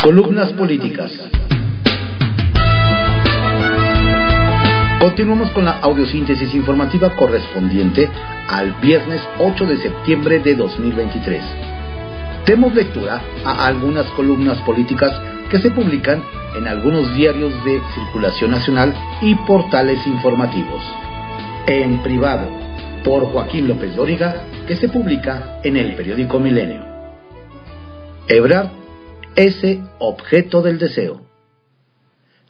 Columnas políticas. Continuamos con la audiosíntesis informativa correspondiente al viernes 8 de septiembre de 2023. Demos lectura a algunas columnas políticas que se publican en algunos diarios de circulación nacional y portales informativos. En privado, por Joaquín López Dóriga, que se publica en el periódico Milenio. Ebrard, ese objeto del deseo.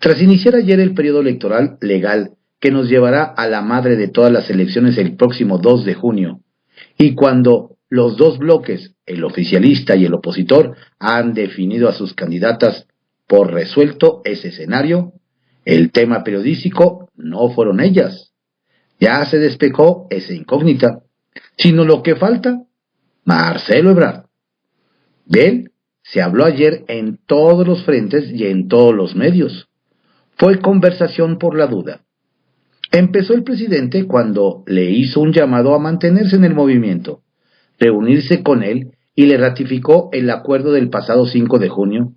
Tras iniciar ayer el periodo electoral legal que nos llevará a la madre de todas las elecciones el próximo 2 de junio, y cuando los dos bloques, el oficialista y el opositor, han definido a sus candidatas por resuelto ese escenario, el tema periodístico no fueron ellas. Ya se despejó esa incógnita, sino lo que falta, Marcelo Ebrard. De él se habló ayer en todos los frentes y en todos los medios. Fue conversación por la duda. Empezó el presidente cuando le hizo un llamado a mantenerse en el movimiento, reunirse con él y le ratificó el acuerdo del pasado 5 de junio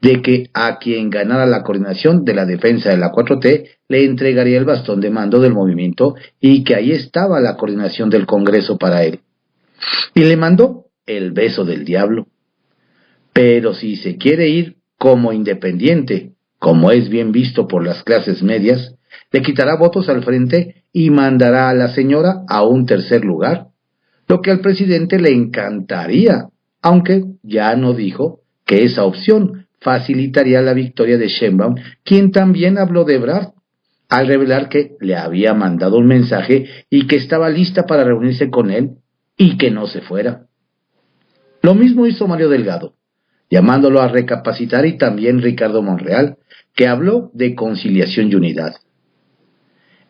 de que a quien ganara la coordinación de la defensa de la 4T le entregaría el bastón de mando del movimiento y que ahí estaba la coordinación del Congreso para él. Y le mandó el beso del diablo. Pero si se quiere ir como independiente, como es bien visto por las clases medias, le quitará votos al frente y mandará a la señora a un tercer lugar, lo que al presidente le encantaría, aunque ya no dijo que esa opción facilitaría la victoria de Sheinbaum, quien también habló de Ebrard, al revelar que le había mandado un mensaje y que estaba lista para reunirse con él y que no se fuera. Lo mismo hizo Mario Delgado, llamándolo a recapacitar, y también Ricardo Monreal, que habló de conciliación y unidad.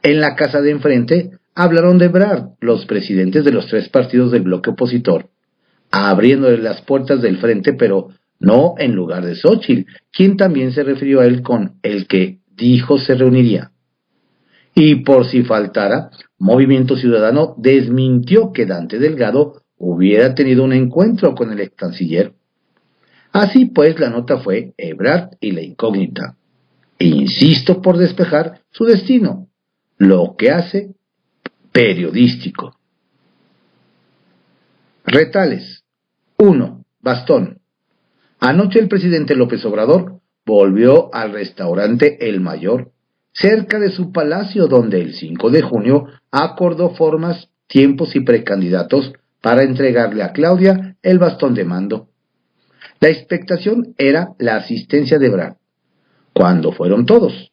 En la casa de enfrente hablaron de Ebrard los presidentes de los tres partidos del bloque opositor, abriéndole las puertas del frente, pero no en lugar de Xóchitl, quien también se refirió a él con el que dijo se reuniría. Y por si faltara, Movimiento Ciudadano desmintió que Dante Delgado hubiera tenido un encuentro con el ex canciller. Así pues, la nota fue Ebrard y la incógnita. Insisto por despejar su destino, lo que hace periodístico. Retales. 1. Bastón. Anoche el presidente López Obrador volvió al restaurante El Mayor, cerca de su palacio, donde el 5 de junio acordó formas, tiempos y precandidatos para entregarle a Claudia el bastón de mando. La expectación era la asistencia de Ebrard. Cuando fueron todos.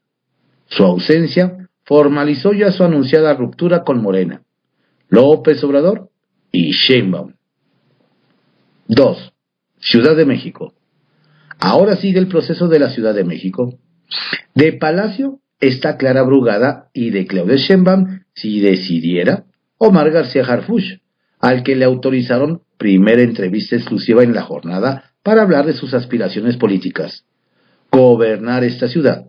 Su ausencia formalizó ya su anunciada ruptura con Morena, López Obrador y Sheinbaum. 2. Ciudad de México. Ahora sigue el proceso de la Ciudad de México. De Palacio está Clara Brugada y de Claudia Sheinbaum, si decidiera, Omar García Harfuch, al que le autorizaron primera entrevista exclusiva en la jornada para hablar de sus aspiraciones políticas, gobernar esta ciudad.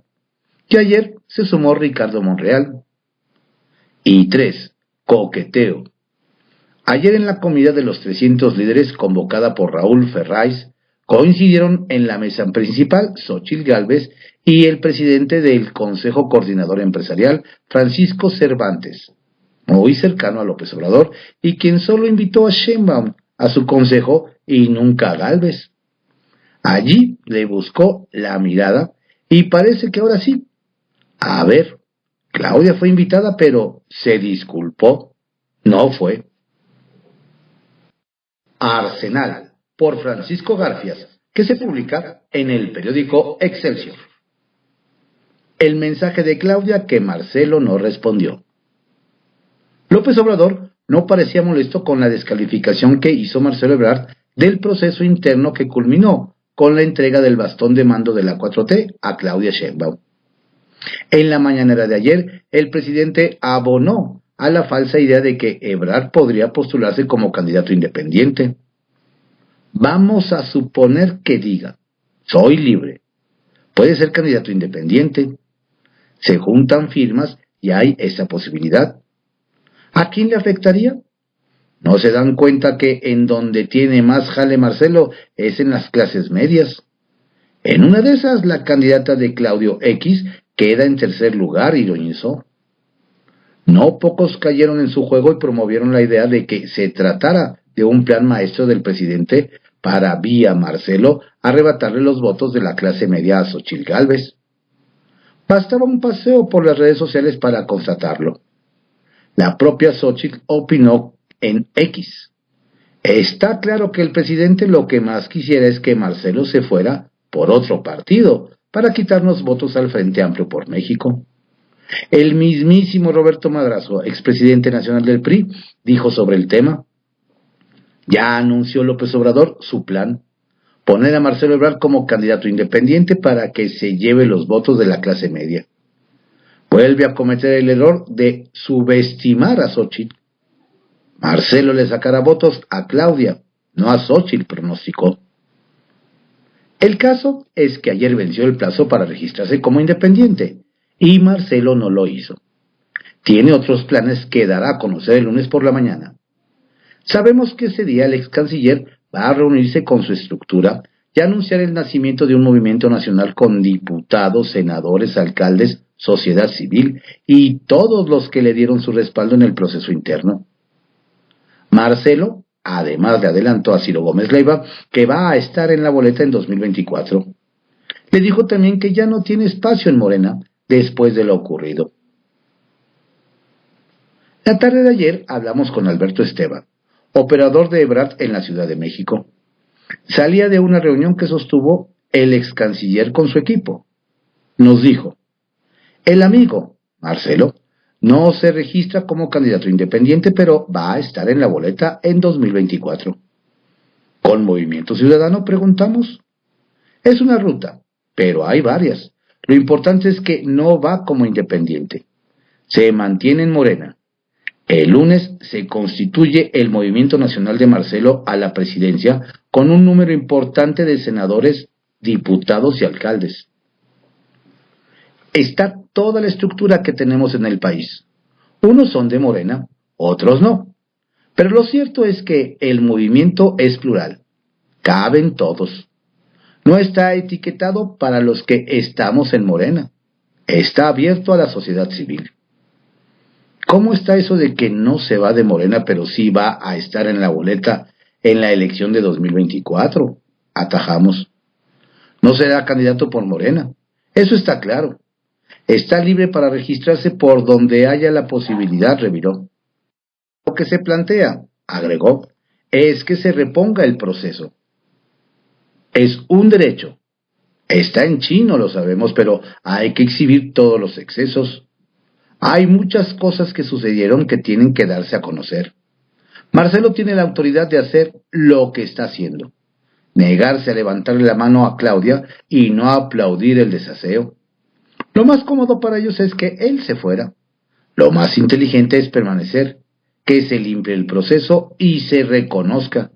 Y ayer se sumó Ricardo Monreal. Y 3. Coqueteo. Ayer en la comida de los 300 líderes convocada por Raúl Ferráez, coincidieron en la mesa principal Xóchitl Gálvez y el presidente del Consejo Coordinador Empresarial, Francisco Cervantes, muy cercano a López Obrador, y quien solo invitó a Sheinbaum a su consejo y nunca a Gálvez. Allí le buscó la mirada y parece que ahora sí. A ver, Claudia fue invitada, pero se disculpó. No fue. Arsenal, por Francisco Garfias, que se publica en el periódico Excelsior. El mensaje de Claudia que Marcelo no respondió. López Obrador no parecía molesto con la descalificación que hizo Marcelo Ebrard del proceso interno que culminó con la entrega del bastón de mando de la 4T a Claudia Sheinbaum. En la mañanera de ayer, el presidente abonó a la falsa idea de que Ebrard podría postularse como candidato independiente. Vamos a suponer que diga, soy libre, puede ser candidato independiente. Se juntan firmas y hay esa posibilidad. ¿A quién le afectaría? ¿No se dan cuenta que en donde tiene más jale Marcelo es en las clases medias? En una de esas, la candidata de Claudio X queda en tercer lugar, ironizó. No pocos cayeron en su juego y promovieron la idea de que se tratara de un plan maestro del presidente para, vía Marcelo, arrebatarle los votos de la clase media a Xóchitl Gálvez. Bastaba un paseo por las redes sociales para constatarlo. La propia Xóchitl opinó en X. Está claro que el presidente lo que más quisiera es que Marcelo se fuera por otro partido, para quitarnos votos al Frente Amplio por México. El mismísimo Roberto Madrazo, expresidente nacional del PRI, dijo sobre el tema: ya anunció López Obrador su plan, poner a Marcelo Ebrard como candidato independiente para que se lleve los votos de la clase media. Vuelve a cometer el error de subestimar a Xóchitl. Marcelo le sacará votos a Claudia, no a Xóchitl, pronosticó. El caso es que ayer venció el plazo para registrarse como independiente, y Marcelo no lo hizo. Tiene otros planes que dará a conocer el lunes por la mañana. Sabemos que ese día el ex canciller va a reunirse con su estructura y anunciar el nacimiento de un movimiento nacional con diputados, senadores, alcaldes, sociedad civil y todos los que le dieron su respaldo en el proceso interno. Marcelo, además, le adelantó a Ciro Gómez Leiva que va a estar en la boleta en 2024. Le dijo también que ya no tiene espacio en Morena después de lo ocurrido. La tarde de ayer hablamos con Alberto Esteban, operador de Ebrard en la Ciudad de México. Salía de una reunión que sostuvo el ex canciller con su equipo. Nos dijo: el amigo, Marcelo, no se registra como candidato independiente, pero va a estar en la boleta en 2024. ¿Con Movimiento Ciudadano?, preguntamos. Es una ruta, pero hay varias. Lo importante es que no va como independiente. Se mantiene en Morena. El lunes se constituye el Movimiento Nacional de Marcelo a la presidencia con un número importante de senadores, diputados y alcaldes. Está toda la estructura que tenemos en el país. Unos son de Morena, otros no. Pero lo cierto es que el movimiento es plural. Caben todos. No está etiquetado para los que estamos en Morena. Está abierto a la sociedad civil. ¿Cómo está eso de que no se va de Morena, pero sí va a estar en la boleta en la elección de 2024? Atajamos. No será candidato por Morena. Eso está claro. Está libre para registrarse por donde haya la posibilidad, reviró. Lo que se plantea, agregó, es que se reponga el proceso. Es un derecho. Está en chino, lo sabemos, pero hay que exhibir todos los excesos. Hay muchas cosas que sucedieron que tienen que darse a conocer. Marcelo tiene la autoridad de hacer lo que está haciendo. Negarse a levantarle la mano a Claudia y no aplaudir el desaseo. Lo más cómodo para ellos es que él se fuera. Lo más inteligente es permanecer, que se limpie el proceso y se reconozca.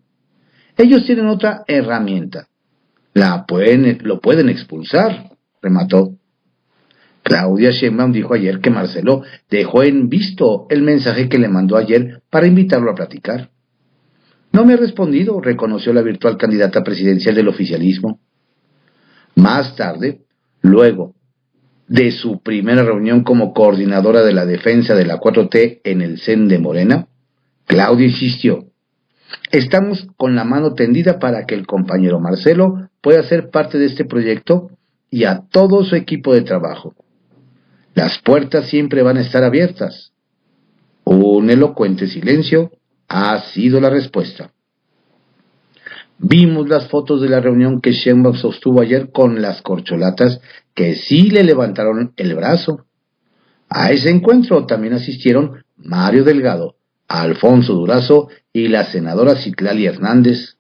Ellos tienen otra herramienta. Lo pueden expulsar, remató. Claudia Sheinbaum dijo ayer que Marcelo dejó en visto el mensaje que le mandó ayer para invitarlo a platicar. No me ha respondido, reconoció la virtual candidata presidencial del oficialismo. Más tarde, luego de su primera reunión como coordinadora de la defensa de la 4T en el CEN de Morena, Claudia insistió: estamos con la mano tendida para que el compañero Marcelo pueda ser parte de este proyecto y a todo su equipo de trabajo. Las puertas siempre van a estar abiertas. Un elocuente silencio ha sido la respuesta. Vimos las fotos de la reunión que Sheinbaum sostuvo ayer con las corcholatas que sí le levantaron el brazo. A ese encuentro también asistieron Mario Delgado, Alfonso Durazo y la senadora Citlali Hernández.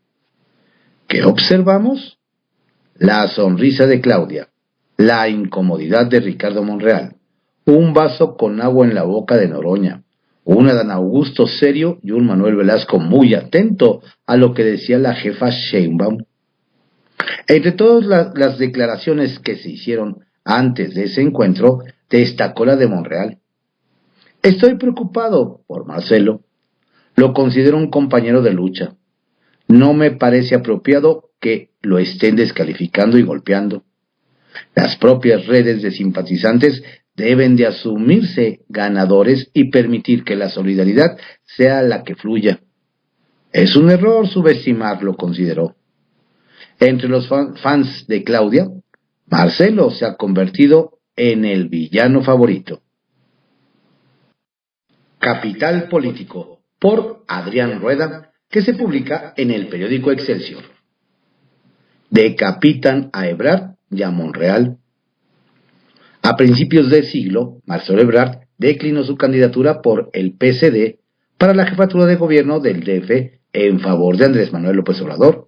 ¿Qué observamos? La sonrisa de Claudia, la incomodidad de Ricardo Monreal, un vaso con agua en la boca de Noroña, un Adán Augusto serio y un Manuel Velasco muy atento a lo que decía la jefa Sheinbaum. Entre todas las declaraciones que se hicieron antes de ese encuentro, destacó la de Monreal. Estoy preocupado por Marcelo. Lo considero un compañero de lucha. No me parece apropiado que lo estén descalificando y golpeando. Las propias redes de simpatizantes deben de asumirse ganadores y permitir que la solidaridad sea la que fluya. Es un error subestimarlo, consideró. Entre los fans de Claudia, Marcelo se ha convertido en el villano favorito. Capital Político, por Adrián Rueda, que se publica en el periódico Excelsior. Decapitan a Ebrard y a Monreal. A principios de siglo, Marcelo Ebrard declinó su candidatura por el PSD para la jefatura de gobierno del DF en favor de Andrés Manuel López Obrador,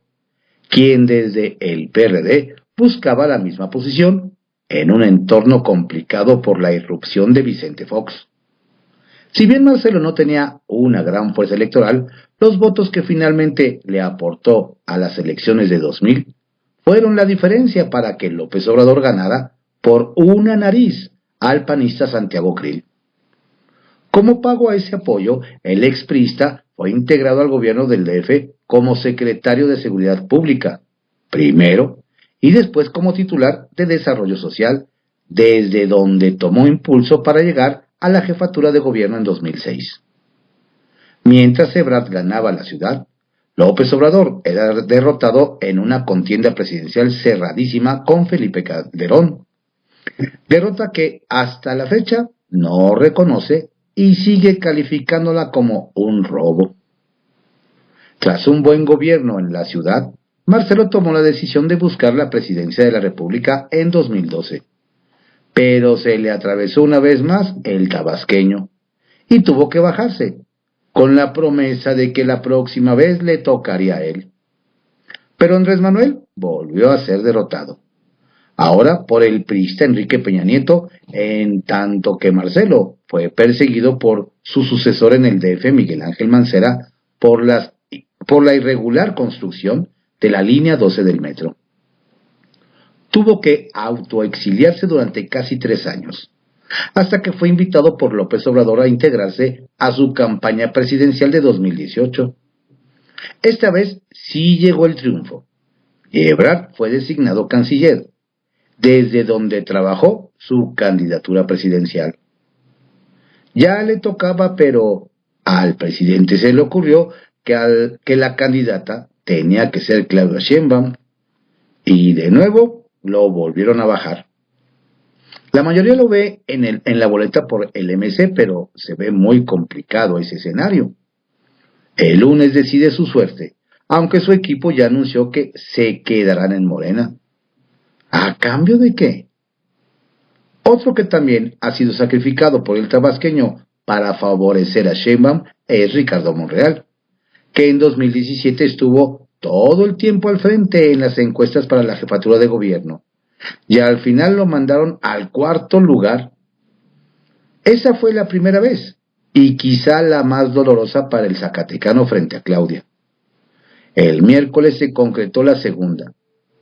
quien desde el PRD buscaba la misma posición en un entorno complicado por la irrupción de Vicente Fox. Si bien Marcelo no tenía una gran fuerza electoral, los votos que finalmente le aportó a las elecciones de 2000 fueron la diferencia para que López Obrador ganara por una nariz al panista Santiago Krill. Como pago a ese apoyo, el expriista fue integrado al gobierno del DF como secretario de Seguridad Pública, primero, y después como titular de Desarrollo Social, desde donde tomó impulso para llegar a la jefatura de gobierno en 2006. Mientras Ebrard ganaba la ciudad, López Obrador era derrotado en una contienda presidencial cerradísima con Felipe Calderón, derrota que hasta la fecha no reconoce y sigue calificándola como un robo. Tras un buen gobierno en la ciudad, Marcelo tomó la decisión de buscar la presidencia de la República en 2012, pero se le atravesó una vez más el tabasqueño y tuvo que bajarse, con la promesa de que la próxima vez le tocaría a él. Pero Andrés Manuel volvió a ser derrotado, ahora por el priista Enrique Peña Nieto, en tanto que Marcelo fue perseguido por su sucesor en el DF, Miguel Ángel Mancera, por la irregular construcción de la línea 12 del metro. Tuvo que autoexiliarse durante casi 3 años, hasta que fue invitado por López Obrador a integrarse a su campaña presidencial de 2018. Esta vez sí llegó el triunfo, y Ebrard fue designado canciller, desde donde trabajó su candidatura presidencial. Ya le tocaba, pero al presidente se le ocurrió que la candidata tenía que ser Claudia Sheinbaum, y de nuevo lo volvieron a bajar. La mayoría lo ve en la boleta por el MC, pero se ve muy complicado ese escenario. El lunes decide su suerte, aunque su equipo ya anunció que se quedarán en Morena. ¿A cambio de qué? Otro que también ha sido sacrificado por el tabasqueño para favorecer a Sheinbaum es Ricardo Monreal, que en 2017 estuvo todo el tiempo al frente en las encuestas para la jefatura de gobierno, y al final lo mandaron al 4º lugar. Esa fue la primera vez, y quizá la más dolorosa para el zacatecano frente a Claudia. El miércoles se concretó la segunda,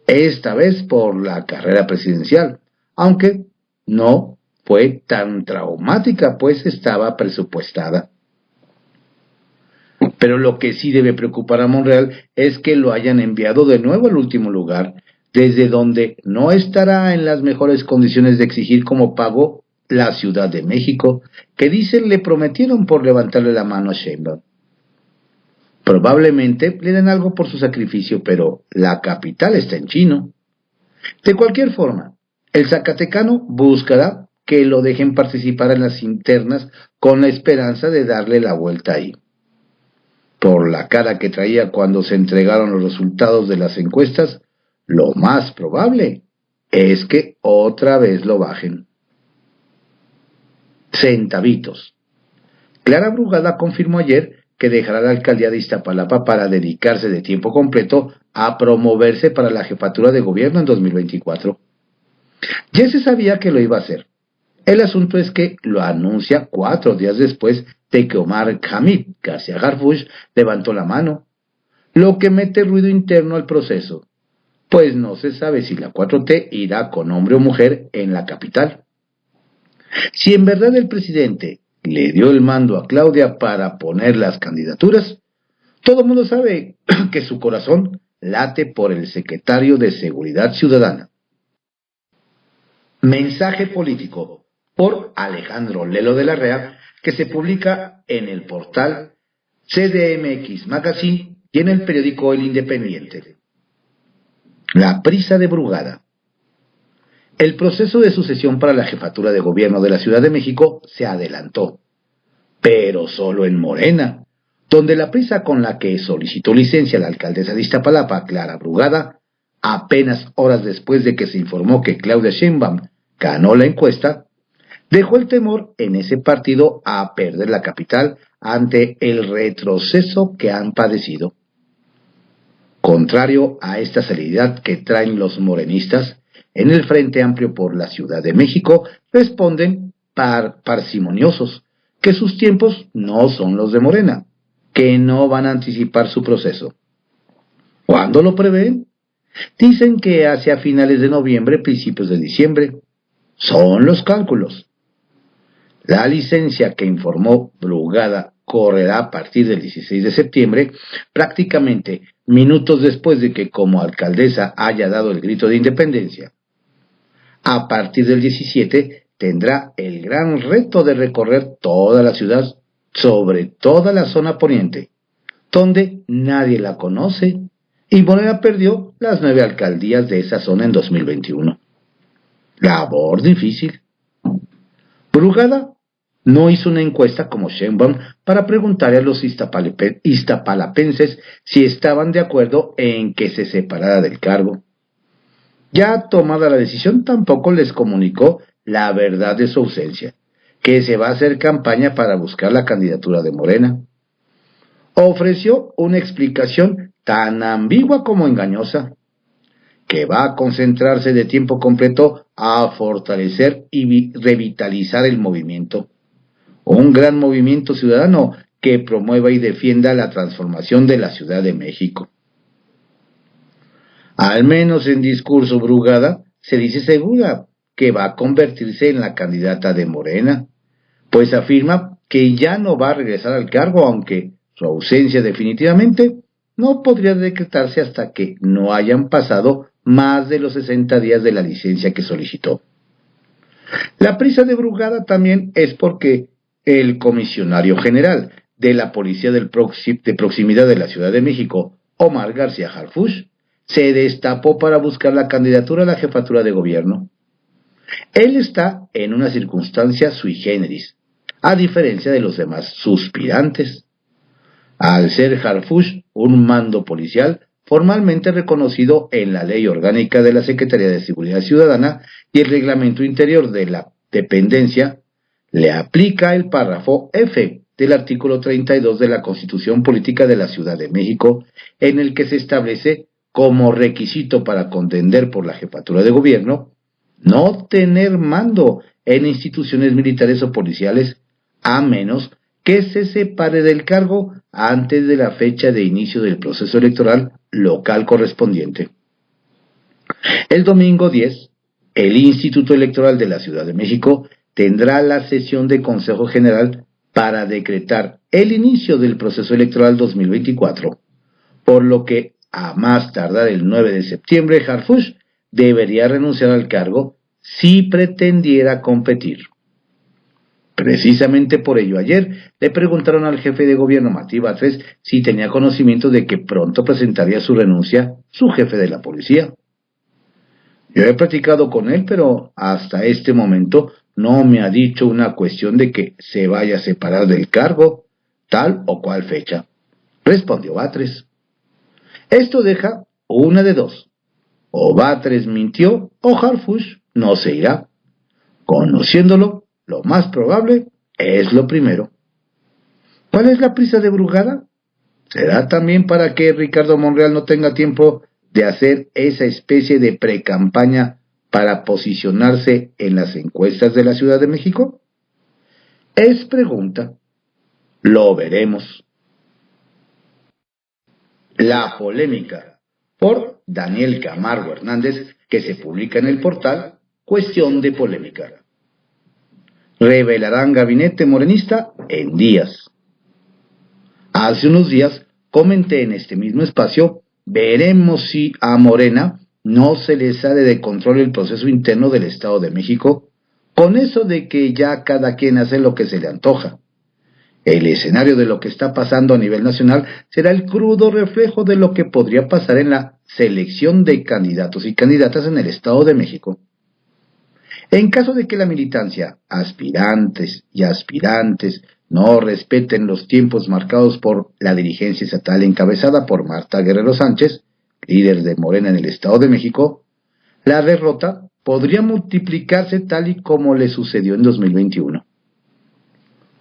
esta vez por la carrera presidencial, aunque no fue tan traumática, pues estaba presupuestada. Pero lo que sí debe preocupar a Monreal es que lo hayan enviado de nuevo al último lugar, desde donde no estará en las mejores condiciones de exigir como pago la Ciudad de México, que dicen le prometieron por levantarle la mano a Sheinbaum. Probablemente le den algo por su sacrificio, pero la capital está en chino. De cualquier forma, el zacatecano buscará que lo dejen participar en las internas con la esperanza de darle la vuelta ahí. Por la cara que traía cuando se entregaron los resultados de las encuestas, lo más probable es que otra vez lo bajen. Centavitos. Clara Brugada confirmó ayer que dejará la alcaldía de Iztapalapa para dedicarse de tiempo completo a promoverse para la jefatura de gobierno en 2024. Ya se sabía que lo iba a hacer. El asunto es que lo anuncia 4 días después de que Omar Hamid García Harfuch levantó la mano, lo que mete ruido interno al proceso, pues no se sabe si la 4T irá con hombre o mujer en la capital. Si en verdad el presidente le dio el mando a Claudia para poner las candidaturas, todo el mundo sabe que su corazón late por el secretario de Seguridad Ciudadana. Mensaje político por Alejandro Lelo de la Rea, que se publica en el portal CDMX Magazine y en el periódico El Independiente. La prisa de Brugada. El proceso de sucesión para la jefatura de gobierno de la Ciudad de México se adelantó, pero solo en Morena, donde la prisa con la que solicitó licencia la alcaldesa de Iztapalapa, Clara Brugada, apenas horas después de que se informó que Claudia Sheinbaum ganó la encuesta, dejó el temor en ese partido a perder la capital ante el retroceso que han padecido. Contrario a esta celeridad que traen los morenistas, en el Frente Amplio por la Ciudad de México responden parsimoniosos, que sus tiempos no son los de Morena, que no van a anticipar su proceso. ¿Cuándo lo prevén? Dicen que hacia finales de noviembre, principios de diciembre. Son los cálculos. La licencia que informó Brugada correrá a partir del 16 de septiembre, prácticamente minutos después de que como alcaldesa haya dado el grito de independencia. A partir del 17 tendrá el gran reto de recorrer toda la ciudad, sobre toda la zona poniente, donde nadie la conoce, y Morena perdió las 9 alcaldías de esa zona en 2021. Labor difícil. Brugada no hizo una encuesta como Sheinbaum para preguntarle a los iztapalapenses si estaban de acuerdo en que se separara del cargo. Ya tomada la decisión, tampoco les comunicó la verdad de su ausencia, que se va a hacer campaña para buscar la candidatura de Morena. Ofreció una explicación tan ambigua como engañosa, que va a concentrarse de tiempo completo a fortalecer y revitalizar el movimiento. Un gran movimiento ciudadano que promueva y defienda la transformación de la Ciudad de México. Al menos en discurso, Brugada se dice segura que va a convertirse en la candidata de Morena, pues afirma que ya no va a regresar al cargo, aunque su ausencia definitivamente no podría decretarse hasta que no hayan pasado más de los 60 días de la licencia que solicitó. La prisa de Brugada también es porque el comisionario general de la Policía de Proximidad de la Ciudad de México, Omar García Harfuch, se destapó para buscar la candidatura a la jefatura de gobierno. Él está en una circunstancia sui generis, a diferencia de los demás suspirantes. Al ser Harfuch un mando policial formalmente reconocido en la Ley Orgánica de la Secretaría de Seguridad Ciudadana y el Reglamento Interior de la dependencia, le aplica el párrafo F del artículo 32 de la Constitución Política de la Ciudad de México, en el que se establece como requisito para contender por la jefatura de gobierno no tener mando en instituciones militares o policiales, a menos que se separe del cargo antes de la fecha de inicio del proceso electoral local correspondiente. El domingo 10, el Instituto Electoral de la Ciudad de México tendrá la sesión de Consejo General para decretar el inicio del proceso electoral 2024, por lo que a más tardar el 9 de septiembre Harfuch debería renunciar al cargo si pretendiera competir. Precisamente por ello ayer le preguntaron al jefe de gobierno Martí Batres si tenía conocimiento de que pronto presentaría su renuncia su jefe de la policía. Yo he platicado con él, pero hasta este momento no me ha dicho una cuestión de que se vaya a separar del cargo, tal o cual fecha, respondió Batres. Esto deja una de dos: o Batres mintió o Harfuch no se irá. Conociéndolo, lo más probable es lo primero. ¿Cuál es la prisa de Brugada? ¿Será también para que Ricardo Monreal no tenga tiempo de hacer esa especie de precampaña para posicionarse en las encuestas de la Ciudad de México? Es pregunta. Lo veremos. La polémica, por Daniel Camargo Hernández, que se publica en el portal Cuestión de Polémica. Revelarán gabinete morenista en días. Hace unos días comenté en este mismo espacio veremos si a Morena no se le sale de control el proceso interno del Estado de México, con eso de que ya cada quien hace lo que se le antoja. El escenario de lo que está pasando a nivel nacional será el crudo reflejo de lo que podría pasar en la selección de candidatos y candidatas en el Estado de México. En caso de que la militancia, aspirantes y aspirantes, no respeten los tiempos marcados por la dirigencia estatal encabezada por Marta Guerrero Sánchez, líder de Morena en el Estado de México, la derrota podría multiplicarse tal y como le sucedió en 2021.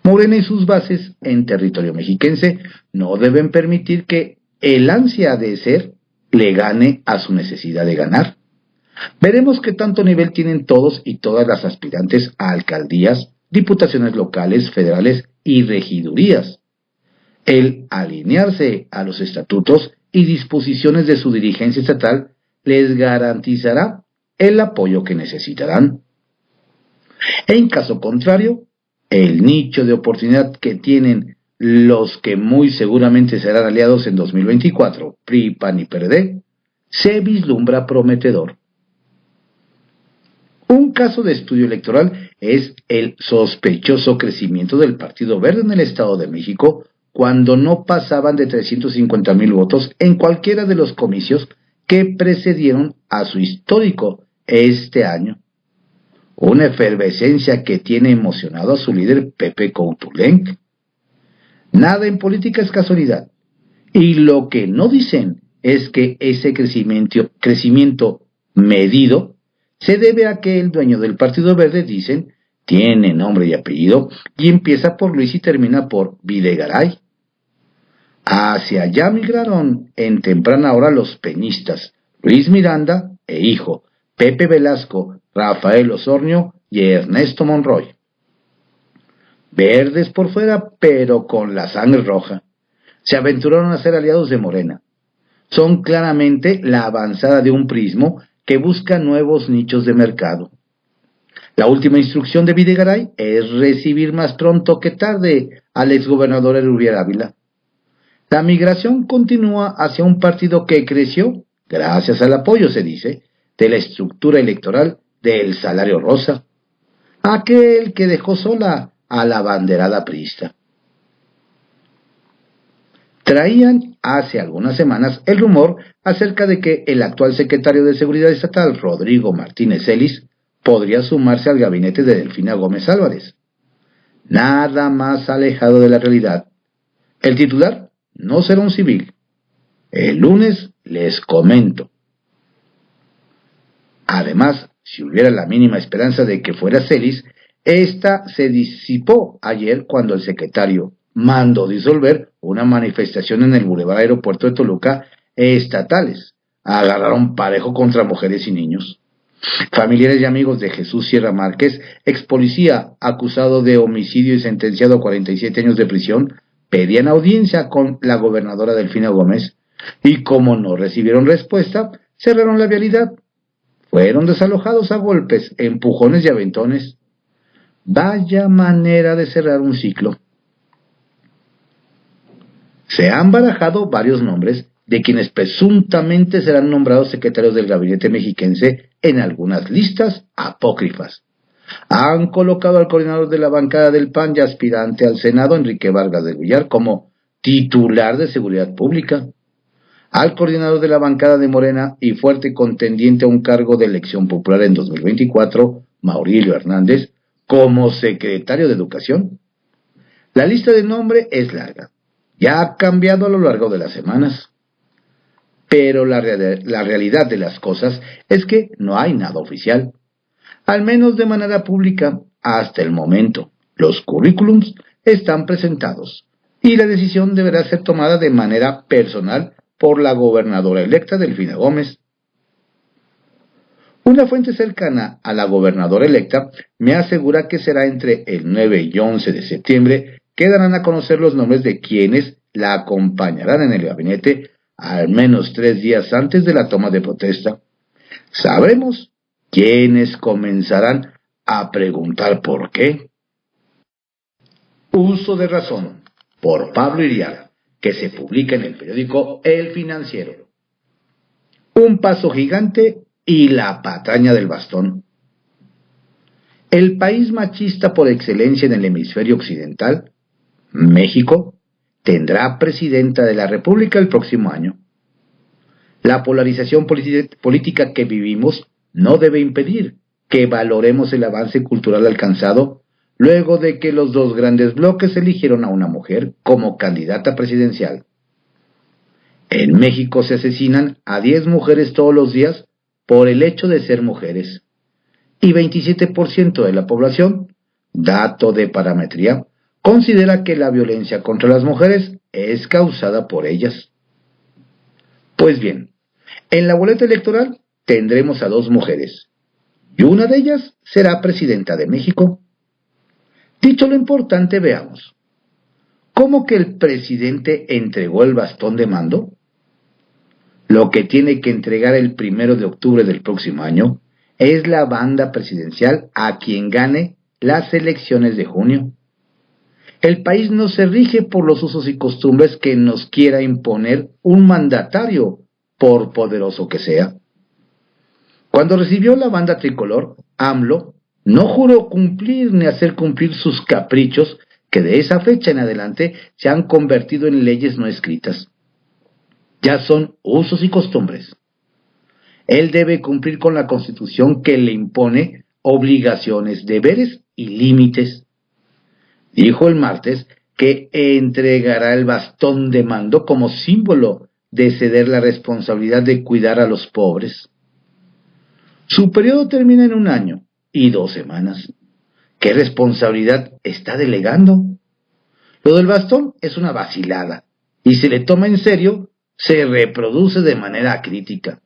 Morena y sus bases en territorio mexiquense no deben permitir que el ansia de ser le gane a su necesidad de ganar. Veremos qué tanto nivel tienen todos y todas las aspirantes a alcaldías, diputaciones locales, federales y regidurías. El alinearse a los estatutos y disposiciones de su dirigencia estatal les garantizará el apoyo que necesitarán. En caso contrario, el nicho de oportunidad que tienen los que muy seguramente serán aliados en 2024, PRI, PAN y PRD, se vislumbra prometedor. Un caso de estudio electoral es el sospechoso crecimiento del Partido Verde en el Estado de México cuando no pasaban de 350,000 votos en cualquiera de los comicios que precedieron a su histórico este año. Una efervescencia que tiene emocionado a su líder Pepe Coutulenc. Nada en política es casualidad, y lo que no dicen es que ese crecimiento medido se debe a que el dueño del Partido Verde, dicen, tiene nombre y apellido y empieza por Luis y termina por Videgaray. Hacia allá migraron en temprana hora los peñistas, Luis Miranda e hijo, Pepe Velasco, Rafael Osornio y Ernesto Monroy. Verdes por fuera, pero con la sangre roja. Se aventuraron a ser aliados de Morena. Son claramente la avanzada de un prismo que busca nuevos nichos de mercado. La última instrucción de Videgaray es recibir más pronto que tarde al exgobernador Erubiel Ávila. La migración continúa hacia un partido que creció, gracias al apoyo, se dice, de la estructura electoral del salario rosa, aquel que dejó sola a la banderada priista. Traían hace algunas semanas el rumor acerca de que el actual secretario de Seguridad Estatal, Rodrigo Martínez Celis, podría sumarse al gabinete de Delfina Gómez Álvarez. Nada más alejado de la realidad. El titular no será un civil. El lunes les comento. Además, si hubiera la mínima esperanza de que fuera Celis, esta se disipó ayer cuando el secretario mandó disolver una manifestación en el Boulevard Aeropuerto de Toluca estatales. Agarraron parejo contra mujeres y niños. Familiares y amigos de Jesús Sierra Márquez, ex policía acusado de homicidio y sentenciado a 47 años de prisión, pedían audiencia con la gobernadora Delfina Gómez y como no recibieron respuesta, cerraron la vialidad. Fueron desalojados a golpes, empujones y aventones. Vaya manera de cerrar un ciclo. Se han barajado varios nombres de quienes presuntamente serán nombrados secretarios del gabinete mexiquense en algunas listas apócrifas. Han colocado al coordinador de la bancada del PAN y aspirante al Senado, Enrique Vargas del Villar, como titular de Seguridad Pública, al coordinador de la bancada de Morena y fuerte contendiente a un cargo de elección popular en 2024, Maurilio Hernández, como secretario de Educación. La lista de nombre es larga, ya ha cambiado a lo largo de las semanas, pero la realidad de las cosas es que no hay nada oficial, al menos de manera pública hasta el momento. Los currículums están presentados y la decisión deberá ser tomada de manera personal por la gobernadora electa Delfina Gómez. Una fuente cercana a la gobernadora electa me asegura que será entre el 9 y 11 de septiembre que darán a conocer los nombres de quienes la acompañarán en el gabinete al menos 3 días antes de la toma de protesta. Sabremos quiénes comenzarán a preguntar por qué. Uso de razón, por Pablo Iriart, que se publica en el periódico El Financiero. un paso gigante y la patraña del bastón. El país machista por excelencia en el hemisferio occidental, México, tendrá presidenta de la República el próximo año. La polarización política que vivimos no debe impedir que valoremos el avance cultural alcanzado luego de que los dos grandes bloques eligieron a una mujer como candidata presidencial. En México se asesinan a 10 mujeres todos los días por el hecho de ser mujeres, y 27% de la población, dato de Parametría, considera que la violencia contra las mujeres es causada por ellas. Pues bien, en la boleta electoral tendremos a 2 mujeres, y una de ellas será presidenta de México. Dicho lo importante, veamos. ¿Cómo que el presidente entregó el bastón de mando? Lo que tiene que entregar el 1 de octubre del próximo año es la banda presidencial a quien gane las elecciones de junio. El país no se rige por los usos y costumbres que nos quiera imponer un mandatario, por poderoso que sea. Cuando recibió la banda tricolor, AMLO no juró cumplir ni hacer cumplir sus caprichos que de esa fecha en adelante se han convertido en leyes no escritas. Ya son usos y costumbres. Él debe cumplir con la Constitución que le impone obligaciones, deberes y límites. Dijo el martes que entregará el bastón de mando como símbolo de ceder la responsabilidad de cuidar a los pobres. Su periodo termina en 1 año y 2 semanas. ¿Qué responsabilidad está delegando? Lo del bastón es una vacilada, y si le toma en serio, se reproduce de manera crítica.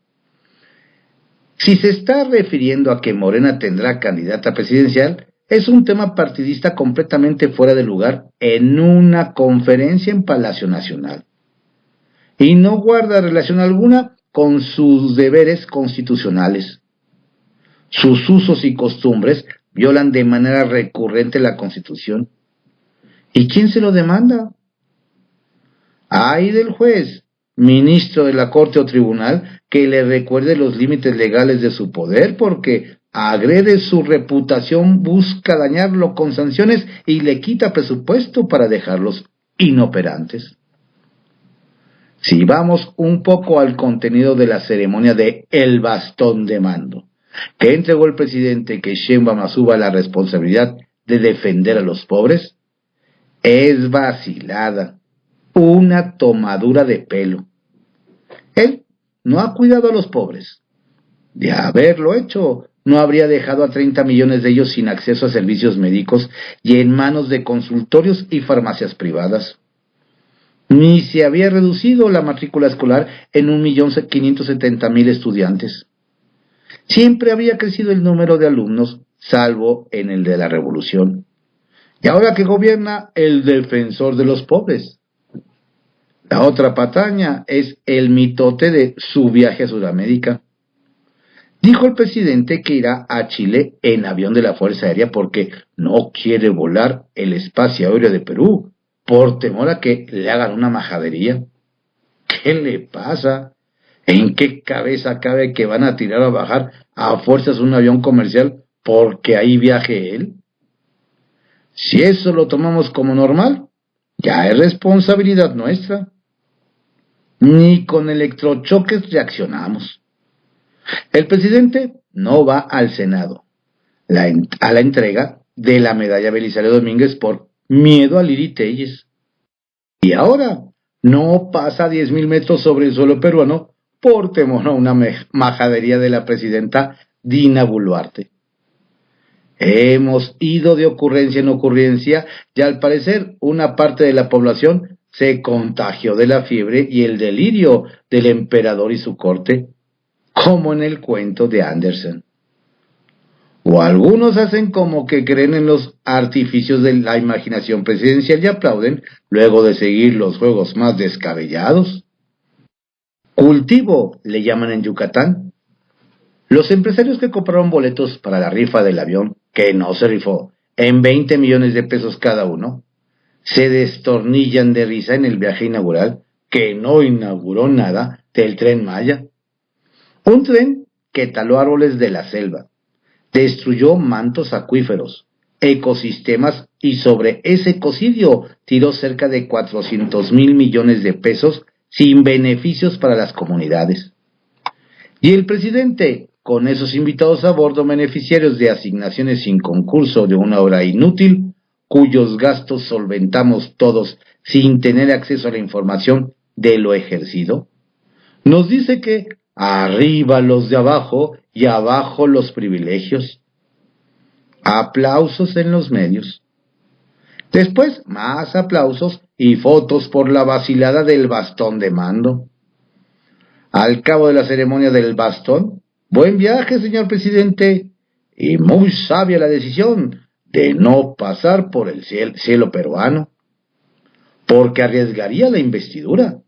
Si se está refiriendo a que Morena tendrá candidata presidencial, es un tema partidista completamente fuera de lugar en una conferencia en Palacio Nacional, y no guarda relación alguna con sus deberes constitucionales. Sus usos y costumbres violan de manera recurrente la Constitución. ¿Y quién se lo demanda? Ay del juez, ministro de la Corte o Tribunal, que le recuerde los límites legales de su poder, porque agrede su reputación, busca dañarlo con sanciones y le quita presupuesto para dejarlos inoperantes. Si vamos un poco al contenido de la ceremonia de el bastón de mando, que entregó el presidente que Sheinbaum asuba la responsabilidad de defender a los pobres, es vacilada, una tomadura de pelo. Él no ha cuidado a los pobres. De haberlo hecho, no habría dejado a 30 millones de ellos sin acceso a servicios médicos y en manos de consultorios y farmacias privadas. Ni se había reducido la matrícula escolar en 1.570.000 estudiantes. Siempre había crecido el número de alumnos, salvo en el de la Revolución. Y ahora que gobierna el defensor de los pobres. La otra patraña es el mitote de su viaje a Sudamérica. Dijo el presidente que irá a Chile en avión de la Fuerza Aérea porque no quiere volar el espacio aéreo de Perú, por temor a que le hagan una majadería. ¿Qué le pasa? ¿En qué cabeza cabe que van a tirar a bajar a fuerzas un avión comercial porque ahí viaje él? Si eso lo tomamos como normal, ya es responsabilidad nuestra. Ni con electrochoques reaccionamos. El presidente no va al Senado a la entrega de la medalla Belisario Domínguez por miedo a Lili Telles. Y ahora no pasa a 10.000 metros sobre el suelo peruano por temor a una majadería de la presidenta Dina Boluarte. Hemos ido de ocurrencia en ocurrencia y al parecer una parte de la población se contagió de la fiebre y el delirio del emperador y su corte, como en el cuento de Andersen. O algunos hacen como que creen en los artificios de la imaginación presidencial y aplauden luego de seguir los juegos más descabellados. Cultivo, le llaman en Yucatán. Los empresarios que compraron boletos para la rifa del avión, que no se rifó, en 20 millones de pesos cada uno, se destornillan de risa en el viaje inaugural, que no inauguró nada, del Tren Maya. Un tren que taló árboles de la selva, destruyó mantos acuíferos, ecosistemas y sobre ese ecocidio tiró cerca de 400,000 millones de pesos sin beneficios para las comunidades. Y el presidente, con esos invitados a bordo beneficiarios de asignaciones sin concurso de una obra inútil, cuyos gastos solventamos todos sin tener acceso a la información de lo ejercido, nos dice que arriba los de abajo y abajo los privilegios. Aplausos en los medios. Después, más aplausos y fotos por la vacilada del bastón de mando. Al cabo de la ceremonia del bastón, buen viaje, señor presidente, y muy sabia la decisión de no pasar por el cielo peruano, porque arriesgaría la investidura.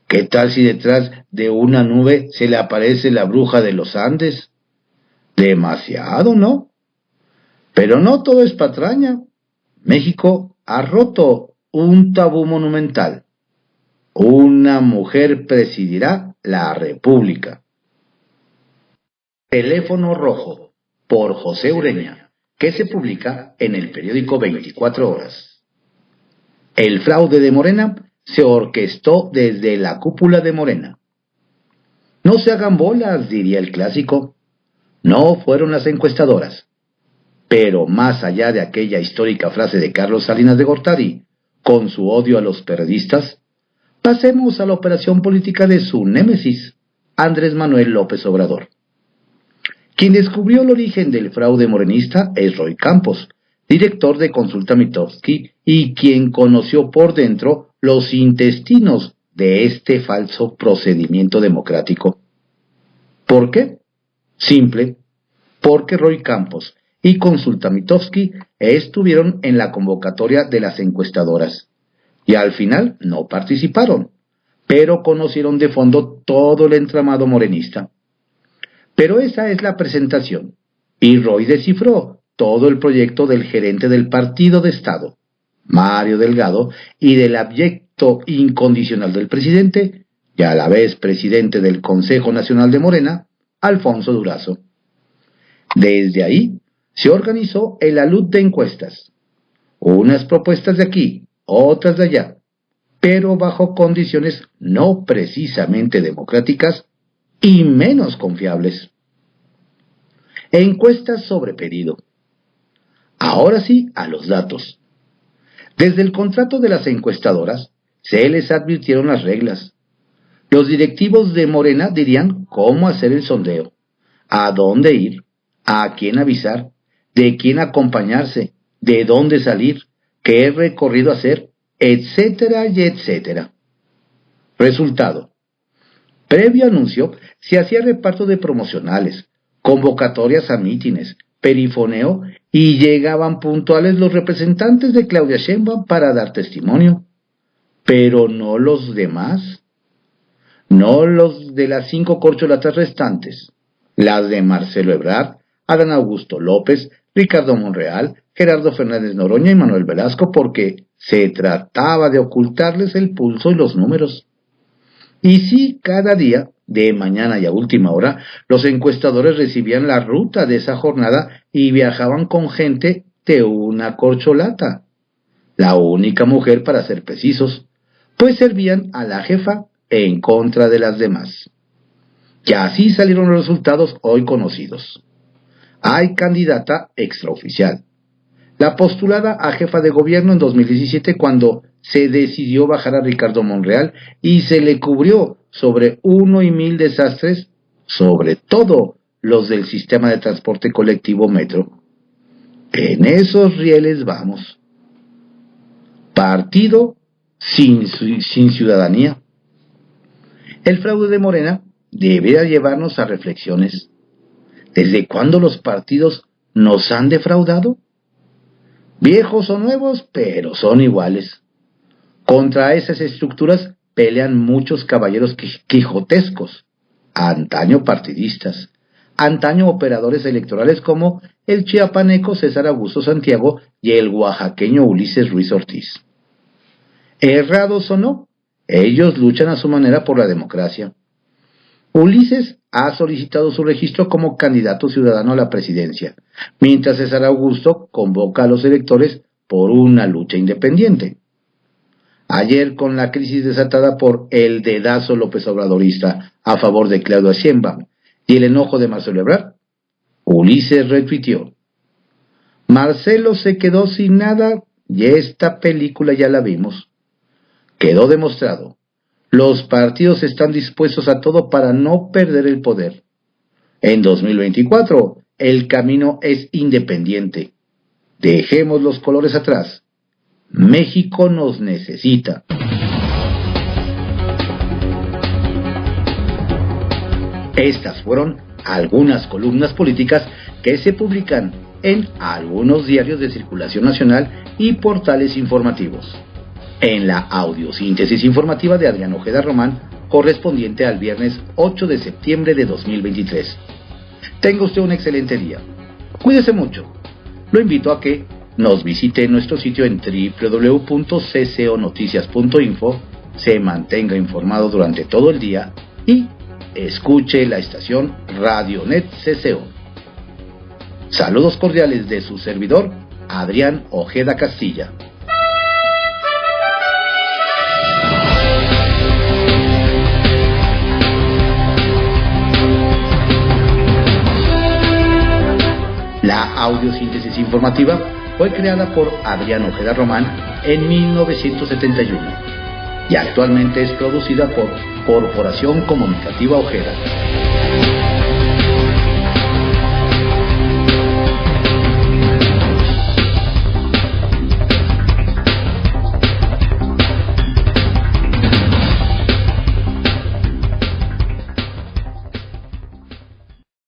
¿Qué tal si detrás de una nube se le aparece la bruja de los Andes? Demasiado, ¿no? Pero no todo es patraña. México ha roto un tabú monumental. Una mujer presidirá la República. Teléfono Rojo, por José Ureña, que se publica en el periódico 24 Horas. El fraude de Morena se orquestó desde la cúpula de Morena. No se hagan bolas, diría el clásico. No fueron las encuestadoras. Pero más allá de aquella histórica frase de Carlos Salinas de Gortari, con su odio a los periodistas, pasemos a la operación política de su némesis, Andrés Manuel López Obrador. Quien descubrió el origen del fraude morenista es Roy Campos, director de Consulta Mitofsky, y quien conoció por dentro los intestinos de este falso procedimiento democrático. ¿Por qué? Simple, porque Roy Campos y Consulta Mitofsky estuvieron en la convocatoria de las encuestadoras, y al final no participaron, pero conocieron de fondo todo el entramado morenista. Pero esa es la presentación, y Roy descifró todo el proyecto del gerente del Partido de Estado, Mario Delgado, y del abyecto incondicional del presidente, y a la vez presidente del Consejo Nacional de Morena, Alfonso Durazo. Desde ahí se organizó el alud de encuestas, unas propuestas de aquí, otras de allá, pero bajo condiciones no precisamente democráticas y menos confiables. Encuestas sobre pedido. Ahora sí, a los datos. Desde el contrato de las encuestadoras, se les advirtieron las reglas. Los directivos de Morena dirían cómo hacer el sondeo, a dónde ir, a quién avisar, de quién acompañarse, de dónde salir, qué recorrido hacer, etcétera y etcétera. Resultado. Previo anuncio, se hacía reparto de promocionales, convocatorias a mítines, perifoneo, y llegaban puntuales los representantes de Claudia Sheinbaum para dar testimonio. Pero no los demás. No los de las 5 corcholatas restantes. Las de Marcelo Ebrard, Adán Augusto López, Ricardo Monreal, Gerardo Fernández Noroña y Manuel Velasco, porque se trataba de ocultarles el pulso y los números. Y sí, cada día, de mañana y a última hora, los encuestadores recibían la ruta de esa jornada y viajaban con gente de una corcholata, la única mujer para ser precisos, pues servían a la jefa en contra de las demás. Y así salieron los resultados hoy conocidos. Hay candidata extraoficial, la postulada a jefa de gobierno en 2017 cuando se decidió bajar a Ricardo Monreal y se le cubrió sobre 1 y 1000 desastres, sobre todo los del sistema de transporte colectivo Metro. En esos rieles vamos. Partido sin ciudadanía. El fraude de Morena debería llevarnos a reflexiones. ¿Desde cuándo los partidos nos han defraudado? Viejos o nuevos, pero son iguales. Contra esas estructuras pelean muchos caballeros quijotescos, antaño partidistas, antaño operadores electorales como el chiapaneco César Augusto Santiago y el oaxaqueño Ulises Ruiz Ortiz. Errados o no, ellos luchan a su manera por la democracia. Ulises ha solicitado su registro como candidato ciudadano a la presidencia, mientras César Augusto convoca a los electores por una lucha independiente. Ayer, con la crisis desatada por el dedazo López Obradorista a favor de Claudia Sheinbaum y el enojo de Marcelo Ebrard, Ulises retuiteó: Marcelo se quedó sin nada y esta película ya la vimos. Quedó demostrado. Los partidos están dispuestos a todo para no perder el poder. En 2024, el camino es independiente. Dejemos los colores atrás. México nos necesita. Estas fueron algunas columnas políticas que se publican en algunos diarios de circulación nacional y portales informativos. En la audiosíntesis informativa de Adrián Ojeda Román, correspondiente al viernes 8 de septiembre de 2023. Tenga usted un excelente día. Cuídese mucho. Lo invito a que nos visite en nuestro sitio en www.cconoticias.info, se mantenga informado durante todo el día y escuche la estación Radionet CCO. Saludos cordiales de su servidor, Adrián Ojeda Castilla. La audiosíntesis informativa fue creada por Adrián Ojeda Román en 1971 y actualmente es producida por Corporación Comunicativa Ojeda.